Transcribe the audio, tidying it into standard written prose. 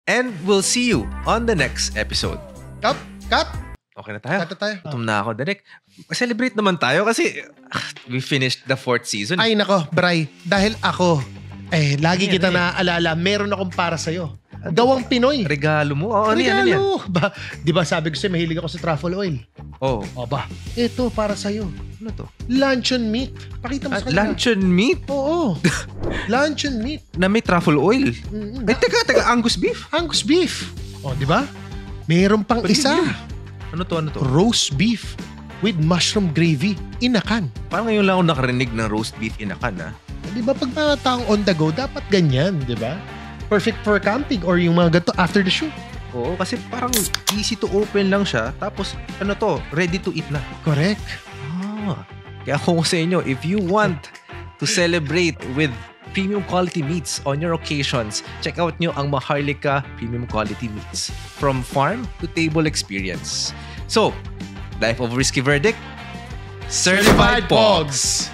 And we'll see you on the next episode. Cut! Okay na tayo? Cut na tayo. Gutom na ako, Derek. Celebrate naman tayo kasi we finished the 4th season. Ay nako, Bray. Dahil ako, lagi kita naaalala, meron akong para sa'yo. Gawang Pinoy. Regalo mo? Oo, ano yan? Di ba sabi ko sa'yo, mahilig ako sa truffle oil? Oo. O ba? Ito, para sa'yo. Ano to? Luncheon meat. Pakita mo sa kanila. Luncheon meat? Oo. Luncheon meat. Na may truffle oil? Ay, teka, Angus beef? Angus beef. O, di ba? Meron pang isa. Ano to? Roast beef with mushroom gravy. Inakan. Parang ngayon lang ako nakarinig ng roast beef inakan, ha? Di ba pag mga taong on the go, dapat ganyan, di ba? Perfect for camping or yung mga ganito after the shoot. Oo, kasi parang easy to open lang siya. Tapos, ready to eat na. Correct. Kaya kung sa inyo, if you want to celebrate with premium quality meats on your occasions, check out nyo ang Maharlika Premium Quality Meats. From farm to table experience. So, Life of Risky Verdict, Certified Pogs!